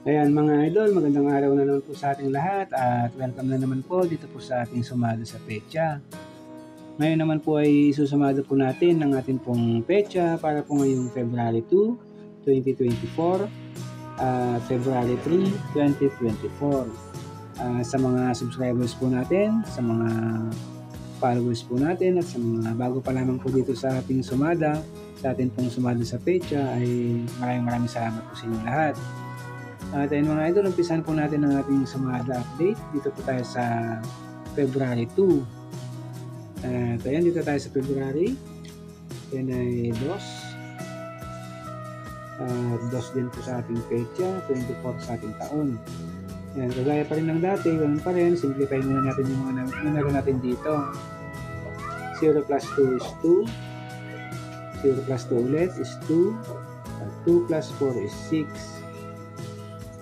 Ayan mga idol, magandang araw na naman po sa ating lahat at welcome na naman po dito po sa ating sumado sa petsa. Ngayon naman po ay susumado po natin ang ating pong petsa para po ngayong February 2, 2024 at February 3, 2024. Sa mga subscribers po natin, sa mga followers po natin at sa mga bago pa lamang po dito sa ating sumada, sa ating pong sumado sa petsa ay maraming salamat po sa inyo lahat. At ayun mga idol, umpisahan po natin ang ating sumada update. Dito po tayo sa February 2. At ayan, dito tayo sa February. Yan ay 2. At 2 din po sa ating petsa, 24 sa ating taon. Yan, kagaya pa rin ng dati, ganun pa rin. Simplify muna natin yung mga numero natin dito. 0 plus 2 is 2. 0 plus 2 ulit is 2. At 2 plus 4 is 6.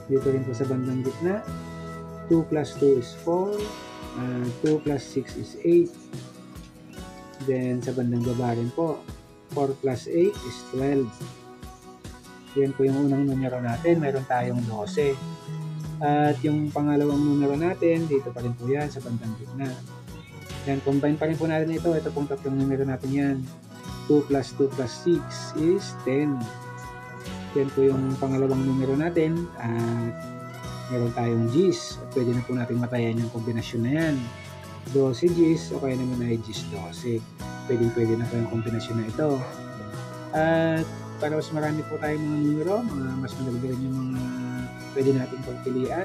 Dito rin po sa bandang gitna, 2 plus 2 is 4, 2 plus 6 is 8. Then sa bandang baba rin po, 4 plus 8 is 12. Yan po yung unang numero natin, meron tayong 12. At yung pangalawang numero natin, dito pa rin po yan sa bandang gitna. Yan, combine pa rin po natin ito pong tatlong numero natin yan. 2 plus 2 plus 6 is 10. Yan po yung pangalawang numero natin at meron tayong G's. Pwede na po natin matayan yung kombinasyon na yan. 12 G's o kaya naman ay G's 12. Pwede na po yung kombinasyon na ito. At para mas marami po tayong mga numero, mas madagdagan yung mga pwede natin pagpilian.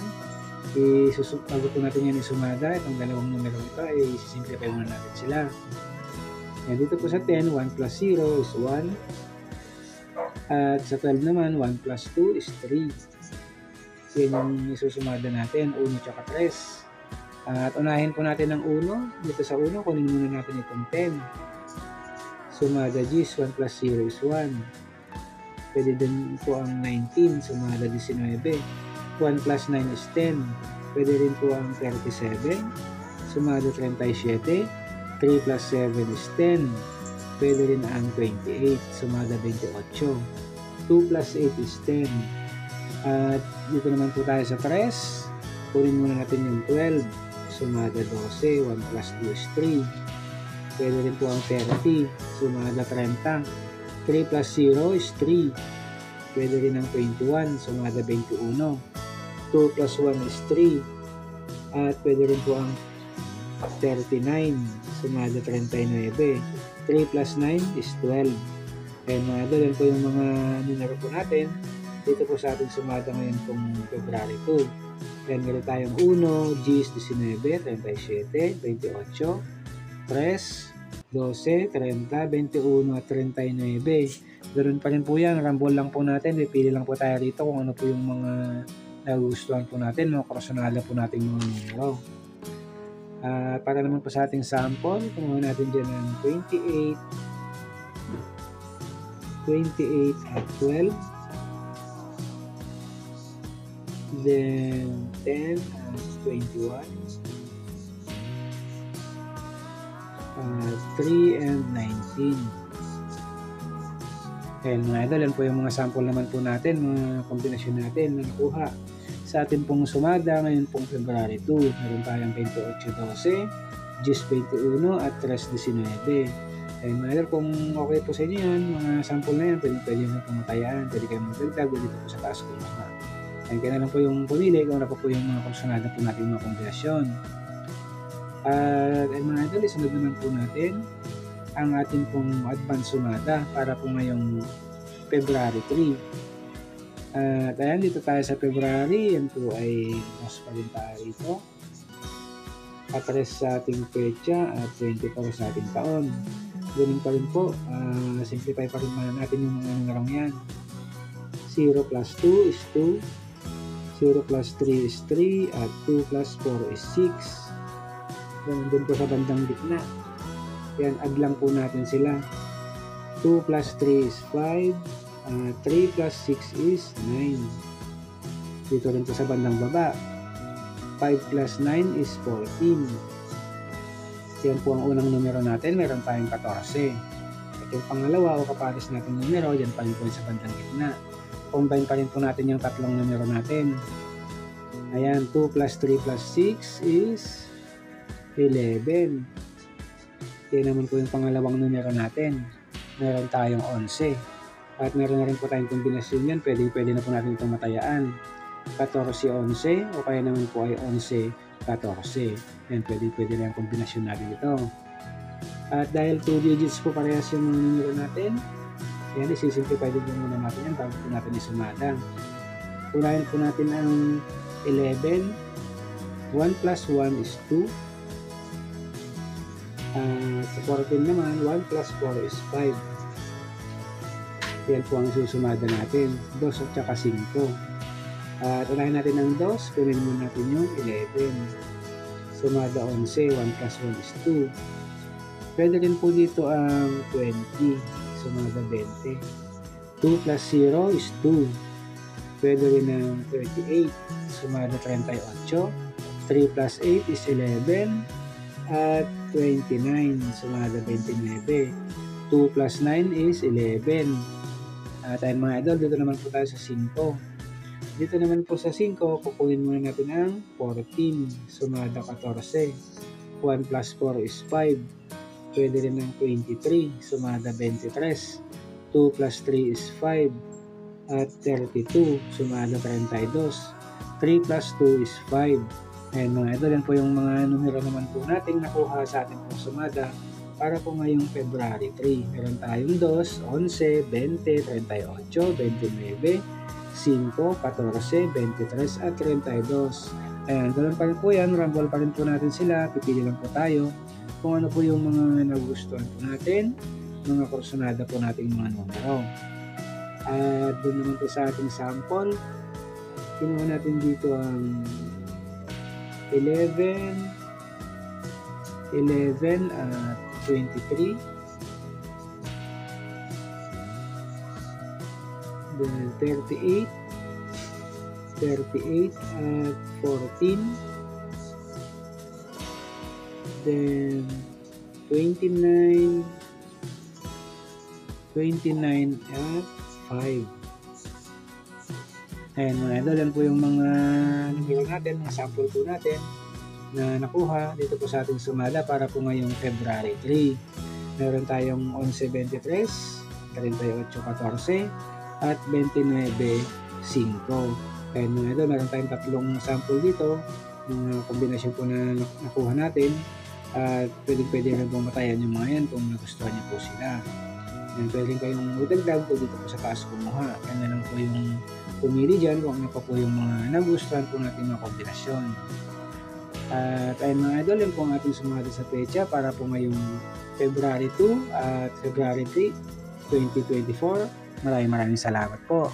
Bago po natin yan isumada, itong dalawang numero ito ay sisimplify muna natin sila. Yan, dito po sa 10, 1 plus 0 is 1. At sa 12 naman, 1 plus 2 is 3. Yan yung isusumada natin, 1 tsaka 3. At unahin po natin ang 1. Dito sa 1, kunin muna natin itong 10. Sumada G's, 1 plus 0 is 1. Pwede din po ang 19, sumada 19. 1 plus 9 is 10. Pwede rin po ang 37, sumada 37. 3 plus 7 is 10. Pwede rin ang 28, sumada 28. 2 plus 8 is 10. At dito naman po tayo sa 3. Kunin muna natin yung 12. Sumada 12. 1 plus 2 is 3. Pwede rin po ang 30. Sumada 30. 3 plus 0 is 3. Pwede rin ang 21. Sumada 21. 2 plus 1 is 3. At pwede rin po ang 39. Sumada 39. 3 plus 9 is 12. Ayan mga idol, yan po yung mga numero po natin dito po sa ating sumada ngayon pong February 2. Ayan, meron tayong 1, G's 19, 37, 28, 3, 12, 30, 21 at 39. Ganoon pa rin po yan, rambol lang po natin, pipili lang po tayo rito kung ano po yung mga nagustuhan po natin, mga personala po natin mga numero. Para naman po sa ating sample, kumuha natin dyan ng 28 at 12. Then 10 at 21. 3 and 19. Ayan mga idol, yan po yung mga sample naman po natin, mga kombinasyon natin na nakuha sa ating pong sumada ngayon pong February 2. Meron tayong 28-12, G's 21 at 3-19. Ayun mga idol, kung okay po sa inyo yan, mga sample na yan, pwede nyo pumatayaan, pwede kayo magdagdag dito po sa taas ko mga. Ayun, kaya na lang po yung pumili kung ano po yung mga kursunada po natin mga kombinasyon. At ayun mga idol, isunod naman po natin ang ating pong advance sumada para po ngayong February 3. At ayan, dito tayo sa February, yan po ay mas pa rin tayo rito. Patres sa ating petsa at 24 sa ating taon. Ganun pa rin po, simplify pa rin natin yung mga numerong yan. 0 plus 2 is 2, 0 plus 3 is 3, at 2 plus 4 is 6. Ganun din po sa bandang gitna. Yan, add lang po natin sila. 2 plus 3 is 5. 3 plus 6 is 9. Dito rin po sa bandang baba, 5 plus 9 is 14. Yan po ang unang numero natin, meron tayong 14. At yung pangalawa o kapares natin numero, yan pa rin po sa bandang gitna. combine pa rin po natin yung tatlong numero natin. Ayan, 2 plus 3 plus 6 is 11. Yan naman po yung pangalawang numero natin. Meron tayong 11. At meron na rin po tayong kombinasyon yan. Pwede na po natin itong matayaan. 14-11 o kaya naman po ay 11-14. Yan, pwede na yung kombinasyon natin ito. At dahil 2 digits po parehas yung numero natin, yan, isi-simplify din muna natin yan bago po natin isumada. Unahin po natin ang 11. 1 plus 1 is 2. Sa 14 naman, 1 plus 4 is 5. Yan po ang susumada natin. 2 at saka 5. At unahin natin ang 2. Kunin muna natin yung 11. Sumada 11. 1 plus 1 is 2. Pwede rin po dito ang 20. Sumada 20. 2 plus 0 is 2. Pwede rin ang 38. Sumada 38. 3 plus 8 is 11. At 29. Sumada 29. 2 plus 9 is 11. At ayun mga idol, dito naman po tayo sa 5. Dito naman po sa 5, kukunin muna natin ang 14. Sumada 14. 1 plus 4 is 5. Pwede rin ang 23. Sumada 23. 2 plus 3 is 5. At 32. Sumada 32. 3 plus 2 is 5. Ayan mga idol, yan po yung mga numero naman po natin nakuha sa ating pong sumada para po ngayong February 3. Meron tayong 2, 11, 20, 38, 29, 5, 14, 23 at 32. Ayan, doon pa rin po yan, rumble pa rin po natin sila, pipili lang po tayo kung ano po yung mga nagustuhan po natin, mga kursunada po nating mga numero. At doon naman po sa ating sample, kinuha natin dito ang 11 at 23. Then 38 at 14. Then 29 at 5. Ayan mga idol, yan po yung mga numero natin, mga sample po natin na nakuha dito po sa ating sumada para po ngayong February 3. Meron tayong 11-23, 38-14 at 29-5. Ayan mga idol, meron tayong tatlong sample dito, mga kombinasyon po na nakuha natin at pwede rin pong matayan yung mga yan kung nagustuhan niyo po sila. Yan, pwede kayong magdagdag po dito po sa taas kumuha. Yan na lang po yung pumili dyan kung ano pa po yung mga nagustuhan po natin mga kombinasyon. At ayun mga idol, yan po ang ating sumada sa pecha para po ngayong February 2 at February 3, 2024. Maraming salamat po.